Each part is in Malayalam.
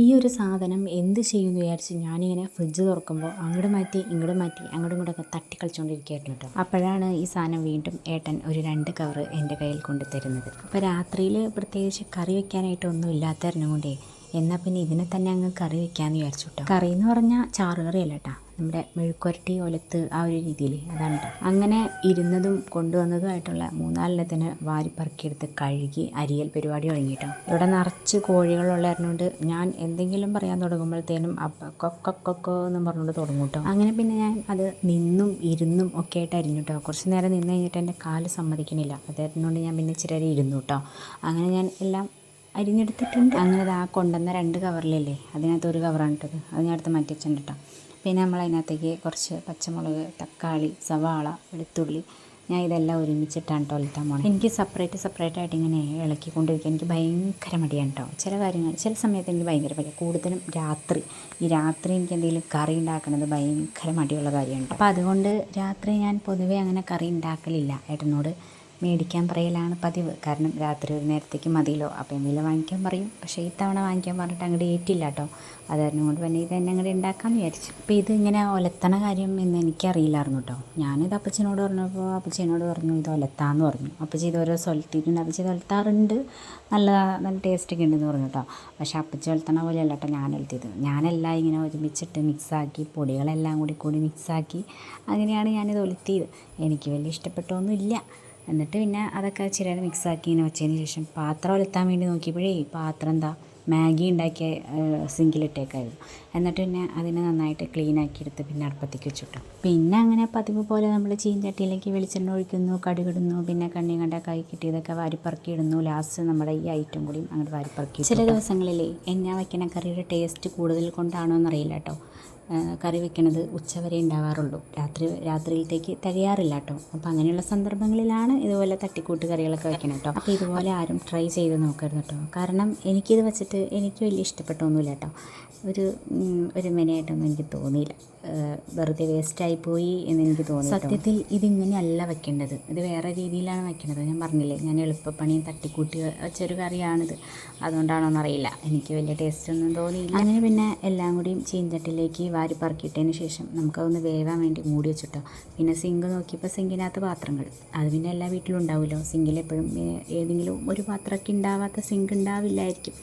ഈ ഒരു സാധനം എന്ത് ചെയ്യുമെന്ന് വിചാരിച്ച് ഞാനിങ്ങനെ ഫ്രിഡ്ജ് തുറക്കുമ്പോൾ അങ്ങോട്ട് മാറ്റി ഇങ്ങോട്ട് മാറ്റി അങ്ങോട്ടും ഇങ്ങോട്ടൊക്കെ തട്ടി കളിച്ചുകൊണ്ടിരിക്കുകയായിരുന്നു കേട്ടോ. അപ്പോഴാണ് ഈ സാധനം വീണ്ടും ഏട്ടൻ ഒരു 2 കവർ എൻ്റെ കയ്യിൽ കൊണ്ട് തരുന്നത്. അപ്പോൾ രാത്രിയിൽ പ്രത്യേകിച്ച് കറി വെക്കാനായിട്ടൊന്നും ഇല്ലാത്തതിനും കൊണ്ടേ എന്നാൽ പിന്നെ ഇതിനെ തന്നെ അങ്ങ് കറി വെക്കാമെന്ന് വിചാരിച്ചു കേട്ടോ. കറി എന്ന് പറഞ്ഞാൽ ചാറുകറിയല്ല കേട്ടോ, നമ്മുടെ മെഴുക്കുരട്ടി ഒലത്ത് ആ ഒരു രീതിയിൽ അതാണ് കേട്ടോ. അങ്ങനെ ഇരുന്നതും കൊണ്ടുവന്നതുമായിട്ടുള്ള 4-4 വാരിപ്പറക്കിയെടുത്ത് കഴുകി അരിയൽ പരിപാടി തുടങ്ങിയിട്ടോ. ഇവിടെ നിറച്ച് കോഴികളുള്ളതുകൊണ്ട് ഞാൻ എന്തെങ്കിലും പറയാൻ തുടങ്ങുമ്പോഴത്തേനും കൊക്കൊക്കൊക്കോ എന്നും പറഞ്ഞുകൊണ്ട് തുടങ്ങും കേട്ടോ. അങ്ങനെ പിന്നെ ഞാൻ അത് നിന്നും ഇരുന്നും ഒക്കെ ആയിട്ട് അരിഞ്ഞു കേട്ടോ. കുറച്ച് നേരം നിന്ന് കഴിഞ്ഞിട്ട് എൻ്റെ കാല് സമ്മതിക്കണില്ല, അതായിരുന്നുകൊണ്ട് ഞാൻ പിന്നെ ഇച്ചിരി നേരം ഇരുന്നു കേട്ടോ. അങ്ങനെ ഞാൻ എല്ലാം അരിഞ്ഞെടുത്തിട്ടുണ്ട്. അങ്ങനെ ആ കൊണ്ടുവന്ന 2 കവറിലല്ലേ, അതിനകത്ത് ഒരു കവറാണ് ഇട്ടത്, അത് ഞാൻ അടുത്ത് മാറ്റി വെച്ചിട്ടുണ്ട് കേട്ടോ. പിന്നെ നമ്മളതിനകത്തേക്ക് കുറച്ച് പച്ചമുളക്, തക്കാളി, സവാള, വെളുത്തുള്ളി, ഞാൻ ഇതെല്ലാം ഒരുമിച്ചിട്ടാണ് കേട്ടോ ഒലത്താൻ പോകണം. എനിക്ക് സെപ്പറേറ്റ് ആയിട്ട് ഇങ്ങനെ ഇളക്കിക്കൊണ്ടിരിക്കുക എനിക്ക് ഭയങ്കര മടിയാണ് കേട്ടോ. ചില സമയത്ത് എനിക്ക് ഭയങ്കര മടിയാണ്, കൂടുതലും രാത്രി എനിക്ക് എന്തെങ്കിലും കറി ഉണ്ടാക്കുന്നത് ഭയങ്കര മടിയുള്ള കാര്യമാണ്. അപ്പോൾ അതുകൊണ്ട് രാത്രി ഞാൻ പൊതുവേ അങ്ങനെ കറി ഉണ്ടാക്കലില്ല. ഏട്ടനോട് മേടിക്കാൻ പറയലാണ് പതിവ്. കാരണം രാത്രി ഒരു നേരത്തേക്ക് മതിയല്ലോ, അപ്പോൾ എന്തെങ്കിലും വാങ്ങിക്കാൻ പറയും. പക്ഷേ ഇത്തവണ വാങ്ങിക്കാൻ പറഞ്ഞിട്ട് അങ്ങോട്ട് ഏറ്റില്ല കേട്ടോ. അതായിരുന്നു കൊണ്ട് പിന്നെ ഇത് തന്നെ അങ്ങോട്ട് ഉണ്ടാക്കാമെന്ന് വിചാരിച്ചു. അപ്പോൾ ഇത് ഇങ്ങനെ ഒലത്തണ കാര്യം എന്ന് എനിക്കറിയില്ലായിരുന്നു കേട്ടോ. ഞാനിത് അപ്പച്ചനോട് പറഞ്ഞപ്പോൾ അപ്പച്ചനോട് പറഞ്ഞു ഇത് ഒലത്താന്ന് പറഞ്ഞു. അപ്പച്ചി ഇതുവരെ ഒലത്തിയിട്ടുണ്ട്, അപ്പച്ചി ഇത് ഒലത്താറുണ്ട്, നല്ല ടേസ്റ്റൊക്കെ ഉണ്ടെന്ന് പറഞ്ഞു കേട്ടോ. പക്ഷേ അപ്പച്ചി ഒലത്തണ പോലെയല്ല കേട്ടോ ഞാൻ ഒലത്തിയത്. ഞാനെല്ലാം ഇങ്ങനെ ഒരുമിച്ചിട്ട് മിക്സാക്കി, പൊടികളെല്ലാം കൂടി മിക്സാക്കി അങ്ങനെയാണ് ഞാനിത് ഒലത്തിയത്. എനിക്ക് വലിയ ഇഷ്ടപ്പെട്ടൊന്നുമില്ല. എന്നിട്ട് പിന്നെ അതൊക്കെ ഇച്ചിരി നേരം മിക്സാക്കി ഇങ്ങനെ വെച്ചതിന് ശേഷം പാത്രം ഒലത്താൻ വേണ്ടി നോക്കിയപ്പോഴേ പാത്രം എന്താ മാഗി ഉണ്ടാക്കിയ സിങ്കിലിട്ടേക്കായിരുന്നു. എന്നിട്ട് പിന്നെ അതിനെ നന്നായിട്ട് ക്ലീനാക്കിയെടുത്ത് പിന്നെ അടുപ്പത്തേക്ക് വെച്ചിട്ടു. പിന്നെ അങ്ങനെ പതിവ് പോലെ നമ്മൾ ചീഞ്ചട്ടിയിലേക്ക് വെളിച്ചെണ്ണ ഒഴിക്കുന്നു, കടുകിടുന്നു, പിന്നെ കണ്ണി കണ്ട കൈ കിട്ടിയതൊക്കെ വാരിപ്പറക്കി ഇടുന്നു. ലാസ്റ്റ് നമ്മുടെ ഈ ഐറ്റം കൂടി അങ്ങോട്ട് വാരിപ്പറക്കി. ചില ദിവസങ്ങളിലേ എന്നാ വയ്ക്കണ കറിയുടെ ടേസ്റ്റ് കൂടുതൽ കൊണ്ടാണോ എന്നറിയില്ല കേട്ടോ, കറി വെക്കണത് ഉച്ചവരെ ഉണ്ടാവാറുള്ളൂ, രാത്രിയിലത്തേക്ക് തികയാറില്ല കേട്ടോ. അപ്പോൾ അങ്ങനെയുള്ള സന്ദർഭങ്ങളിലാണ് ഇതുപോലെ തട്ടിക്കൂട്ട് കറികളൊക്കെ വെക്കണം കേട്ടോ. അപ്പോൾ ഇതുപോലെ ആരും ട്രൈ ചെയ്ത് നോക്കരുത് കേട്ടോ. കാരണം എനിക്കിത് വെച്ചിട്ട് എനിക്ക് വലിയ ഇഷ്ടപ്പെട്ടൊന്നുമില്ല കേട്ടോ. ഒരു മെനയായിട്ടൊന്നും എനിക്ക് തോന്നിയില്ല, വെറുതെ വേസ്റ്റായി പോയി എന്നെനിക്ക് തോന്നി. സത്യത്തിൽ ഇതിങ്ങനെയല്ല വെക്കേണ്ടത്, ഇത് വേറെ രീതിയിലാണ് വെക്കേണ്ടത്. ഞാൻ പറഞ്ഞില്ലേ, ഞാൻ എളുപ്പപ്പണിയും തട്ടിക്കൂട്ടി വെച്ചൊരു കറിയാണിത്, അതുകൊണ്ടാണോന്നറിയില്ല എനിക്ക് വലിയ ടേസ്റ്റൊന്നും തോന്നിയില്ല. അങ്ങനെ പിന്നെ എല്ലാം കൂടിയും ചീഞ്ചട്ടിലേക്ക് വാരിപ്പറക്കിയിട്ടതിന് ശേഷം നമുക്കതൊന്ന് വേവാൻ വേണ്ടി മൂടി വെച്ചിട്ടോ. പിന്നെ സിങ്ക് നോക്കിയപ്പോൾ സിങ്കിനകത്ത് പാത്രങ്ങൾ, അത് പിന്നെ എല്ലാ വീട്ടിലും ഉണ്ടാവുമല്ലോ. സിങ്കിൽ എപ്പോഴും ഏതെങ്കിലും ഒരു പാത്രമൊക്കെ ഉണ്ടാവാത്ത സിങ്ക് ഉണ്ടാവില്ലായിരിക്കും.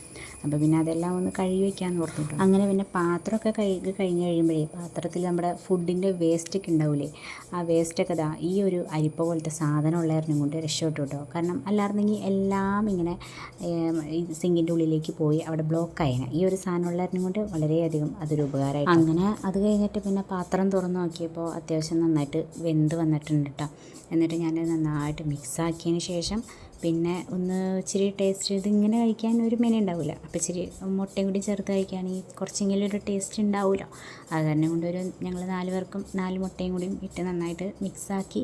അപ്പോൾ പിന്നെ അതെല്ലാം ഒന്ന് കഴുകി വയ്ക്കാമെന്ന് ഓർത്തിട്ടു. അങ്ങനെ പിന്നെ പാത്രമൊക്കെ കഴുകി കഴിഞ്ഞ് കഴിയുമ്പോഴേ പാത്രത്തിൽ നമ്മുടെ ഫുഡിൻ്റെ വേസ്റ്റൊക്കെ ഉണ്ടാവില്ലേ, ആ വേസ്റ്റൊക്കെ ഈ ഒരു അരിപ്പ പോലത്തെ സാധനം ഉള്ളായിരുന്നു കൊണ്ട് രക്ഷപ്പെട്ടു കേട്ടോ. കാരണം അല്ലായിരുന്നെങ്കിൽ എല്ലാം ഇങ്ങനെ ഈ സിങ്കിൻ്റെ ഉള്ളിലേക്ക് പോയി അവിടെ ബ്ലോക്ക് ആയേനെ. ഈ ഒരു സാധനം ഉള്ളായിരുന്നു കൊണ്ട് വളരെയധികം അതൊരു ഉപകാരമായി. അങ്ങനെ അത് കഴിഞ്ഞിട്ട് പിന്നെ പാത്രം തുറന്ന് നോക്കിയപ്പോൾ അത്യാവശ്യം നന്നായിട്ട് വെന്ത് വന്നിട്ടുണ്ട് കേട്ടോ. എന്നിട്ട് ഞാനത് നന്നായിട്ട് മിക്സാക്കിയതിന് ശേഷം പിന്നെ ഒന്ന് ഇച്ചിരി ടേസ്റ്റ് ഇതിങ്ങനെ കഴിക്കാൻ ഒരു മെന ഉണ്ടാവില്ല. അപ്പോൾ ഇച്ചിരി മുട്ടയും കൂടി ചേർത്ത് കഴിക്കുകയാണെങ്കിൽ കുറച്ചെങ്കിലും ഒരു ടേസ്റ്റ് ഉണ്ടാവുമല്ലോ. അത് കാരണം കൊണ്ടൊരു ഞങ്ങൾ 4 പേർക്കും 4 മുട്ടയും കൂടിയും ഇട്ട് നന്നായിട്ട് മിക്സാക്കി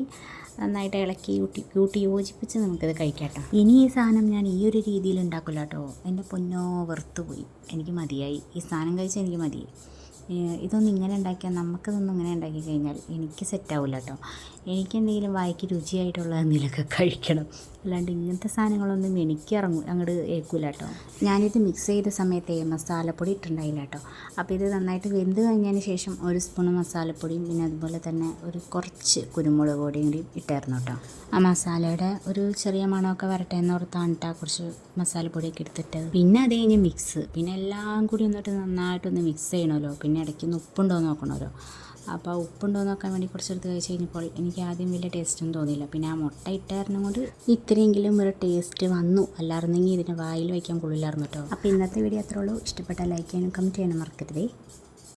നന്നായിട്ട് ഇളക്കി കൂട്ടി യോജിപ്പിച്ച് നമുക്കിത് കഴിക്കാം കേട്ടോ. ഇനി ഈ സാധനം ഞാൻ ഈ ഒരു രീതിയിൽ ഉണ്ടാക്കില്ല കേട്ടോ. എൻ്റെ പൊന്നോ വെറുത്തു പോയി, എനിക്ക് മതിയായി ഈ സാധനം കഴിച്ചാൽ എനിക്ക് മതിയായി. ഇതൊന്നും ഇങ്ങനെ ഉണ്ടാക്കിയാൽ നമുക്കിതൊന്നും ഇങ്ങനെ ഉണ്ടാക്കി കഴിഞ്ഞാൽ എനിക്ക് സെറ്റാവില്ല കേട്ടോ. എനിക്കെന്തെങ്കിലും വായിക്ക് രുചിയായിട്ടുള്ള എന്തെങ്കിലുമൊക്കെ കഴിക്കണം, അല്ലാണ്ട് ഇങ്ങനത്തെ സാധനങ്ങളൊന്നും എനിക്ക് അങ്ങോട്ട് ഏൽക്കില്ല കേട്ടോ. ഞാനിത് മിക്സ് ചെയ്ത സമയത്ത് മസാലപ്പൊടി ഇട്ടുണ്ടായില്ല കേട്ടോ. അപ്പോൾ ഇത് നന്നായിട്ട് വെന്ത് കഴിഞ്ഞതിന് ശേഷം 1 സ്പൂൺ മസാലപ്പൊടിയും പിന്നെ അതുപോലെ തന്നെ കുറച്ച് കുരുമുളക് പൊടിയും കൂടി ഇട്ടായിരുന്നു കേട്ടോ. ആ മസാലയുടെ ഒരു ചെറിയ മണമൊക്കെ വരട്ടെ എന്നോർത്താണ് കേട്ടോ കുറച്ച് മസാലപ്പൊടിയൊക്കെ എടുത്തിട്ട്. പിന്നെ അത് കഴിഞ്ഞ് മിക്സ്, പിന്നെ എല്ലാം കൂടി ഒന്നിട്ട് നന്നായിട്ടൊന്ന് മിക്സ് ചെയ്യണമല്ലോ. പിന്നെ ഇടയ്ക്കൊന്ന് ഉപ്പുണ്ടോ എന്ന് നോക്കണമല്ലോ. അപ്പോൾ ഉപ്പുണ്ടോ എന്ന് നോക്കാൻ വേണ്ടി കുറച്ചെടുത്ത് കഴിച്ച് കഴിഞ്ഞപ്പോൾ എനിക്ക് ആദ്യം വലിയ ടേസ്റ്റൊന്നും തോന്നിയില്ല. പിന്നെ ആ മുട്ട ഇട്ടായിരുന്നു കൊണ്ട് ഇത്രയെങ്കിലും ഒരു ടേസ്റ്റ് വന്നു, അല്ലായിരുന്നെങ്കിൽ ഇതിന് വായിൽ വയ്ക്കാൻ കൊള്ളില്ലായിരുന്നു കേട്ടോ. അപ്പോൾ ഇന്നത്തെ വീഡിയോ അത്രേ ഉള്ളൂ. ഇഷ്ടപ്പെട്ടാൽ ലൈക്ക് ചെയ്യാനും കമൻറ്റ് ചെയ്യാനും മറക്കരുതേ.